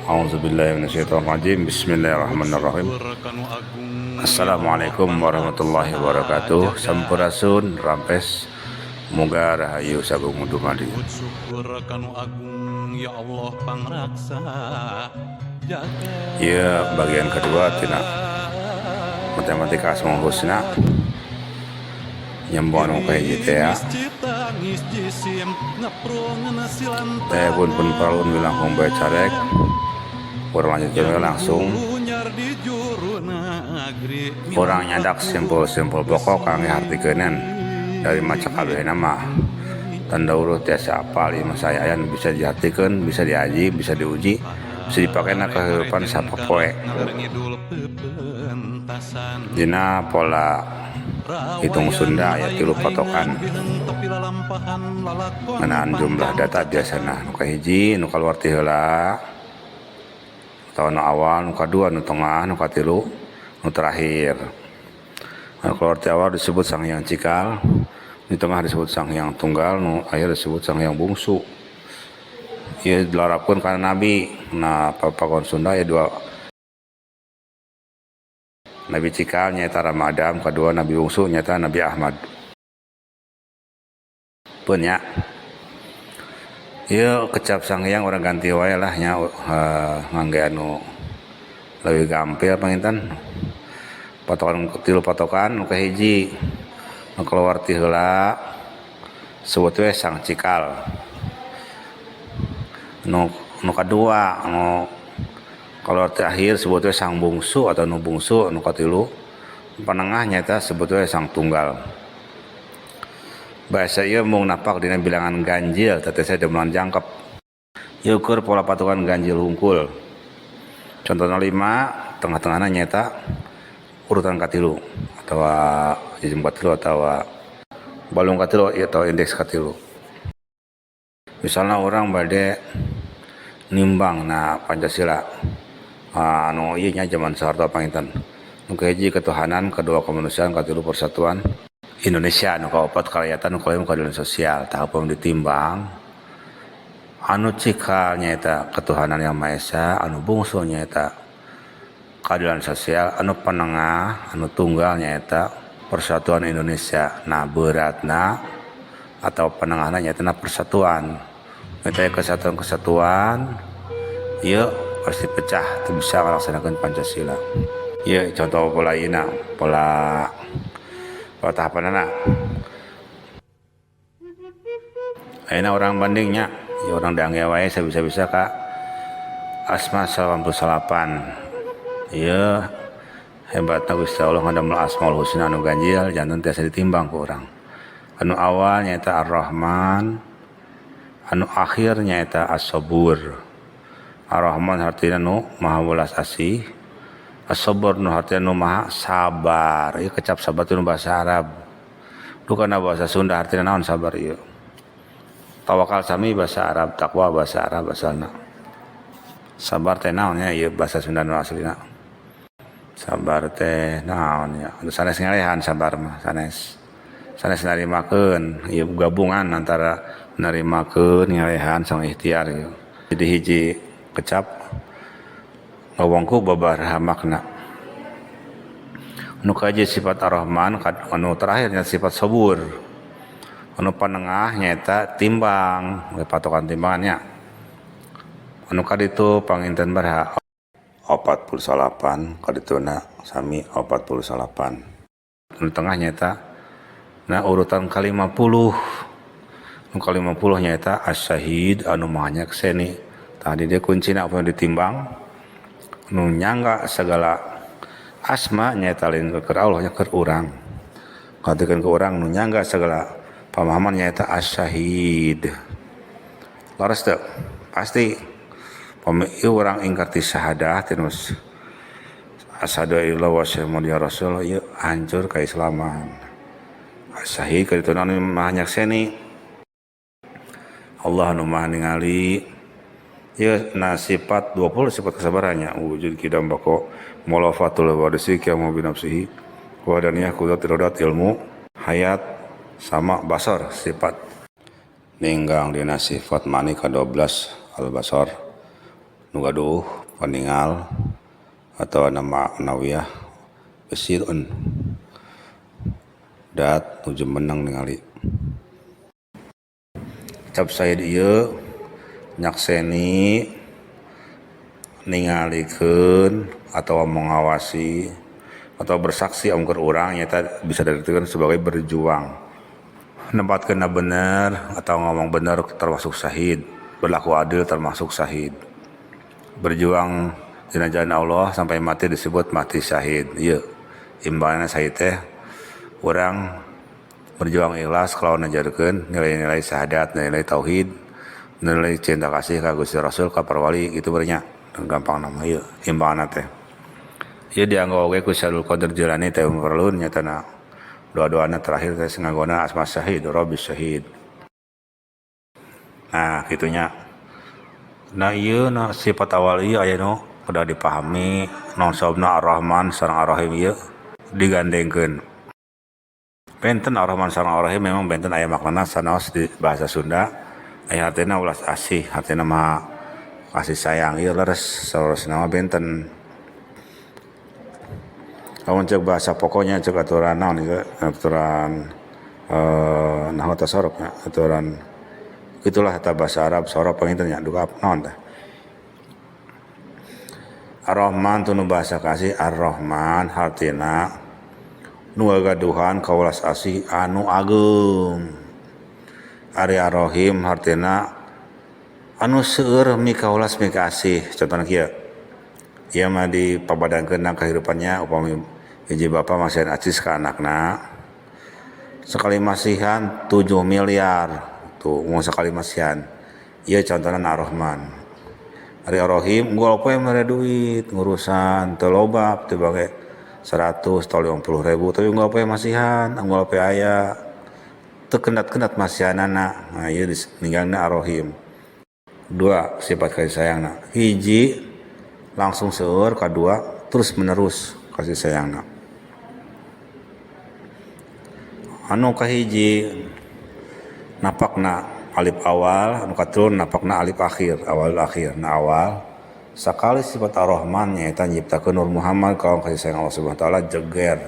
A'udzubillahiminasyaitonirrajim. Bismillahirrahmanirrahim. Assalamualaikum warahmatullahi wabarakatuh. Sampurasun rampes muga rahayu sagung dumadi. Syukur kanu agung ya Allah pangraksa Ya bagian kedua tina matematika asmaul husna nyambung ka hiji teh ya. Teh pun palun bilang bae carek. Orang lanjutkan langsung. Orang nyadak simpul-simpul pokok kang artikeun dari maca kabeh nama. Tanda urut tiasa apal ieu saya aya bisa diartikeun, bisa diaji, bisa diuji, bisa dipakai na kehidupan sapopoe. Dina pola hitung Sunda aya 3 patokan. Ngeunaan jumlah data biasana nu kahiji nu kaluar ti heula atau nu awal, nu kadua, nu tengah, nu katilu, nu terakhir. Nu keluar ti awal disebut Sang Hyang Cikal, di tengah disebut Sang Hyang Tunggal, nu akhir disebut Sang Hyang Bungsu. Ieu dilarapkeun kana Nabi. Nah, pakon Sunda aya 2. Nabi Cikal nyaeta Ramadhan, kadua Nabi Bungsu nyaeta Nabi Ahmad. Pun nya. Ieu kecap Sang Hyang orang ganti wae lah nya ngangge anu leuwih gampil panginten. Patokan 3 patokan nu kahiji nu keluar ti heula sebut we Sang Cikal. Nu kadua nu keluar ti akhir sebut we Sang Bungsu atau nu bungsu, nu katilu panengah nyaeta sebut we Sang Tunggal. Bahasa ieu mung napak dina bilangan ganjil teteh demelan jangkep. Ieu ukur pola patokan ganjil hungkul. Contohna 5, tengah-tengahna nyaeta urutan katilu atawa jejem katilu atawa balung katilu atau indeks katilu. Misalnya orang bade nimbang na Pancasila. Anu ieu nya zaman Soeharto panginten. Nu kahiji ketuhanan, kedua kemanusiaan, katilu persatuan Indonesia, nu kaopat karakyatan, nu kalima keadilan sosial. Tahap ditimbang anu cikal nyaeta ketuhanan yang Maha Esa, anu bungsu nyaeta keadilan sosial, anu penengah, anu tunggal nyaeta persatuan Indonesia. Nah beratna atau penengahna nyaeta persatuan. Eta kesatuan ieu pasti pecah teu bisa ngalaksanakeun Pancasila. Ieu contoh pola ieu pola tahapanana. Ayeuna orang bandingnya, ya orang dangge wae sabisa-bisa ka Asma 98. Ieu hebatna Gusti Allah ngadamel Asmaul Husna anu ganjil janten tiasa ditimbang ku urang. Anu awal nyaeta Ar-Rahman, anu akhir nyaeta As-Sabur. Ar-Rahman artina nu Maha welas asih, As-Sabur nu artina nu Maha sabar. Ieu kecap sabar itu bahasa Arab. Dukana bahasa Sunda artina naon sabar ieu? Tawakal sami bahasa Arab, takwa bahasa Arab asalna. Sabar teh naon nya ieu bahasa Sunda nu aslina? Sabar teh naon nya? Sanes ngalehan sabar mah sanes. Sanes narimakeun, ieu gabungan antara narimakeun, ngalehan sama ikhtiar ieu. Jadi hiji kecap ngawongku babaraha makna. Nu kaji sifat Ar-Rahman, anu terakhirnya sifat sabur. Anu panengah nyaeta timbang, patokan timbangannya. Anu kaditu panginten baraha 48, kadituna sami 48. Anu tengah nyaeta urutan ke-50. Nu ke-50 nyaeta As-Syahid anu maha nyakseni. Tadi dia kuncina apa yang ditimbang nu nyangga segala asma nyaeta lain ke Allah nya keur urang. Katikeun ke urang nu nyangga segala pamahaman nyaeta As-Syahid. Laras teu? Pasti. Pami urang ingkar ti syahadah terus asyhadu illallah wa asyhadu ya rasul ieu hancur kaislaman. As-Syahid kadituna nu maha nyakseni. Allah anu maha ningali. Ya sifat 20 sifat kesabarannya wujud kidam bako mulafatul wadisi kiamu binafsihi wadaniyah kudat irodat ilmu hayat sama basar sifat ninggang dina sifat mani ke-12 al-basar nu gaduh paningal atau nama nawiyah besirun dat nuju menang ningali cap said ieu nyakseni ningalikeun atau mengawasi atau bersaksi ongker urang nyata bisa diartikan sebagai berjuang nempatkeunna bener atau ngomong bener termasuk syahid, berlaku adil termasuk syahid, berjuang dina jalan Allah sampai mati disebut mati syahid. Ieu imbanganna syahid teh urang berjuang ikhlas kalau ngajarkeun nilai-nilai syahadat, nilai tauhid, nilai cinta kasih ka Gusti Rasul ka para wali gitu bernya gampang nama ieu imbanganna teh. Ieu dianggo oge ku Syaikhul Qadir Jilani teh perluun nyatana doa-doana terakhir teh ngagona asma syahid Rabbis syahid. Nah kitunya. Nah ieu na sifat awal ieu aya nu kudu dipahami naon sababna Ar-Rahman sareng Ar-Rahim ieu digandengkeun. Benten Ar-Rahman sareng Ar-Rahim memang benten aya maknana sanaos di bahasa Sunda aya artina ulas asih, artina mah kasih sayang ieu leres saurasna benten. Lamun cek bahasa pokoknya cek aturan naon ieu aturan nahwu tasarrufnya aturan itulah eta bahasa Arab sorop panginten nya duka naon teh Ar-Rahman tu nu bahasa kasih Ar-Rahman hartina nu gagaduhan kaulas asih anu agung ari Ar-Rahim hartina anu seueur mikaulas mikasih contohna kieu ieu mah dipabadankeun kahirupannya upami hiji bapa masihan acis ka anakna sekali masihan 7 miliar tuh mau sekali masihan ieu contohna Ar-Rahman ari Ar-Rahim gol poe mere duit ngurusan teu loba teu bage 100 atau 50 ribu tapi gol poe masihan gol poe aya teu kendat-kendat masihanana. Nah ieu ninggalna Ar-Rahim. 2 sifat kasih sayangna hiji langsung seueur, kedua terus menerus kasih sayangna. Anu kahiji napakna alif awal, anu katilu napakna alif akhir, awal akhir. Nah awal sakali sifat Ar-Rahman nyaeta nyiptakeun Nur Muhammad kaum kasih sayang Allah Subhanahu wa taala jeger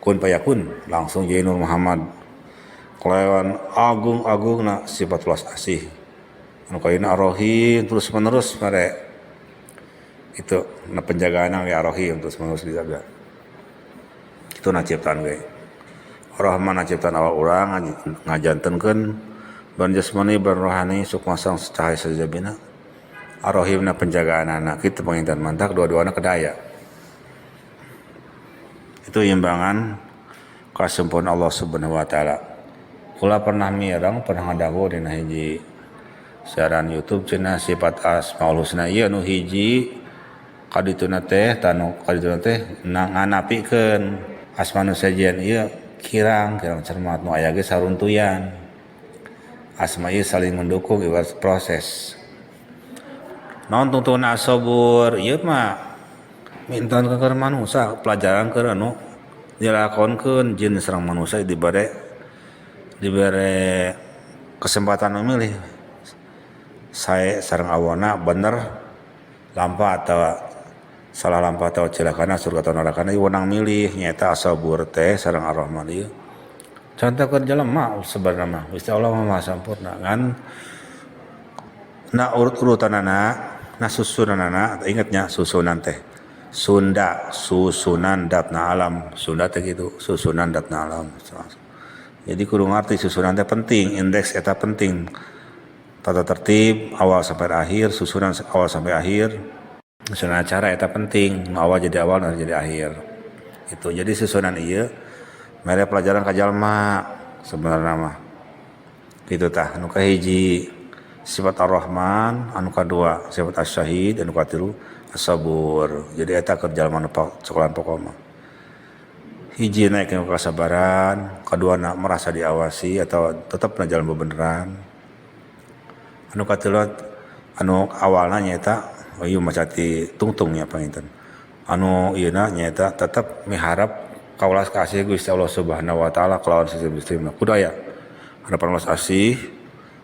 kun payakun langsung jadi Nur Muhammad. Kelawan agung-agungna sifat welas asih. Anu kaina Ar-Rahim terus menerus mere itu na penjagaan ge Ar-Rahim terus menerus dijaga. Itu na ciptaan ge. Ar-Rahman na ciptaan awal urang ngajantenkeun ban jasmani ban rohani sok masang cahaya sajabina. Ar-Rahim na penjagaan anak kitu panginten mantak dua-duana kedaya. Itu imbangan kasempurna Allah Subhanahu wa taala. Kula pernah mireng pernah ngadagu dina hiji siaran YouTube cenah sifat Asmaul Husna ieu anu hiji kadituna teh tanu kadituna teh nganapikeun asma nu sajian ieu kirang cermat nu aya ge saruntuyan asma ieu saling mendukung ibarat proses naon tuntunan as-sabur ieu mah mintan ke manusia pelajaran ke anu dilakonkeun jin sareng manusia dibere kesempatan memilih saya sareng awana bener lampa atau salah lampa atau celakana surga atau neraka ieu wenang milih nyaeta as-sabur teh sareng Ar-Rahman ieu contoh keur jelema sebenarnya mah Gusti Allah mah sampurna ngan na urut-urutanana na susunanana ingetnya susunan teh Sunda susunan datna alam Sunda teh gitu susunan datna alam jadi kudu ngarti susunan teh penting indeks eta penting tata tertib awal sampai akhir susunan awal sampai akhir susunan acara eta penting awal jadi awal dan jadi akhir itu jadi susunan ieu mere pelajaran ka jalma sebenarnya mah kitu tah anu kahiji sifat Ar-Rahman anu kadua sifat As-Syahid anu katilu as-sabur jadi eta keur jalma nu sekolah pokok mah hiji naik ke kesabaran kedua na merasa diawasi atau tetap na jalan bebeneran anu katilu anu awalna nyaeta ieu macati tungtungnya panginten anu ieuna nyaeta tetap miharap kaulas kasih Gusti Allah Subhanahu wa taala kalawan sistem kudu aya harapan welas asih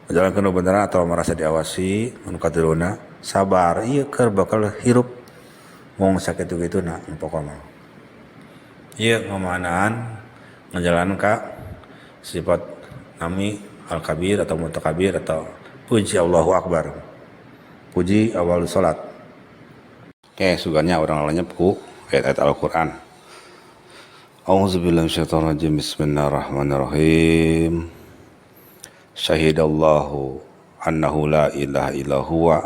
jalan keun beneran atau merasa diawasi anu katiluna sabar ieu keur bakal hirup mung sakitu-kituna pokona. Ieu ngamanaan ngajalan ka sifat nami al-kabir atau mutakabir atau puji Allahu Akbar. Puji awal salat. Oke, suganya orang lainnya ku ayat-ayat Al-Qur'an. A'udzubillahi minasyaitonirrajim. Bismillahirrahmanirrahim. Syahidallahu annahu la ilaha illa huwa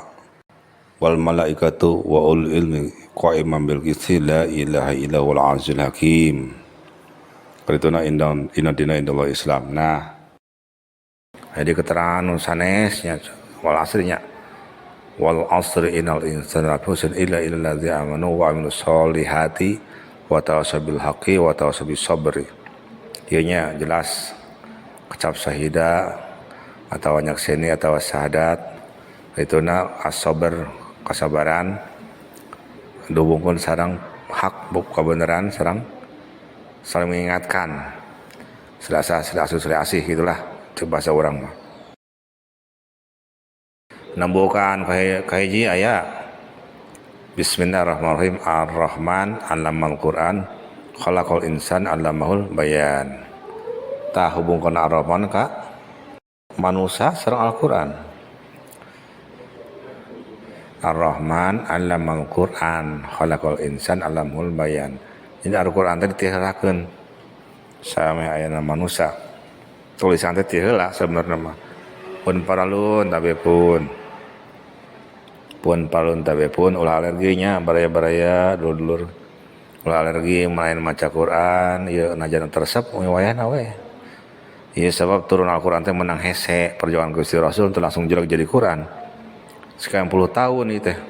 wal malaikatu wa ulul ilmi qa'iman bil qisti la ilaha illa huwal azizul hakim. Karituna inna dina indallah Islam. Nah, jadi keterangan sanesnya wal asrinya wal asri innal insana lafi khusr illa illalladzina amanu wa amilus solihati wa tawassaw bil haqqi wa tawassaw bis sabri. Ieu nya jelas kecap syahida atau nyakseni atau syahadat ituna as-sabr kesabaran dihubungkeun sareng hak kebenaran sareng saling mengingatkan selasih gitulah itu bahasa orang mah. Nambukan kahiji aya Bismillahirrahmanirrahim. Ar-Rahman 'allamal Qur'an khalaqal insan 'allamahul bayan. Tah hubungkeun Ar-Rahman ka manusia sareng Al-Qur'an. Ar-Rahman 'allamal Qur'an khalaqal insan 'allamahul bayan. Jadi Al-Qur'an teh ditiharakeun same ayana manusia. Tulisan teh teu heula sebenarnya mah. Pun paralun tapi pun ulah alerginya baraya-baraya dulur ulah alergi main maca Quran ieu najan tersep wayahna we. Ieu sebab turun Al-Qur'an teh menang hese perjuangan Gusti Rasul teh langsung jelek jadi Quran. Sekian puluh tahun ieu teh.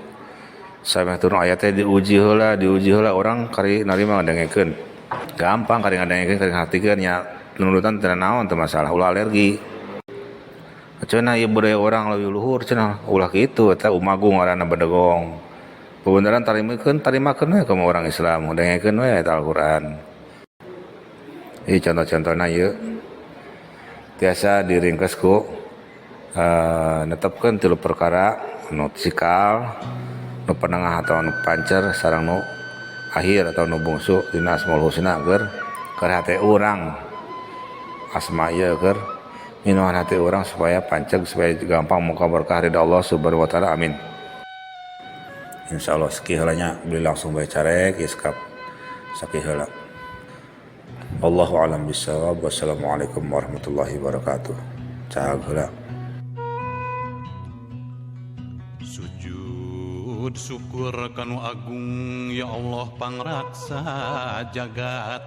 Sampai turun ayat teh diuji heula orang kari narima ngadengekeun. Gampang kari ngadengekeun kari ngartikeun nya nunutan teu naon teu masalah ulah alergi. Cenah ieu budaya orang leuwih luhur cenah ulah kitu eta umagung ngaranna bedegong. Bebeneran tarimakeun we ka orang Islam dengekeun we eta Al-Qur'an. Ieu contoh-contohna ieu tiasa diringkes ku netepkeun 3 perkara nu sikal, nu penengah atau nu pancer sareng nu akhir atau nu bungsu dina Asmaul Husna keur hate urang. Asma ieu keur minuhan hati orang supaya panceg supaya gampang muka berkah ridha Allah subhanahu wa ta'ala amin. Insyaallah sakiheulanya beli langsung bae carek iskap sakiheula. Wallahu a'lam bishawab. Wassalamualaikum warahmatullahi wabarakatuh. Caag heula. Sujud syukur kanu agung ya Allah pangraksa jagat.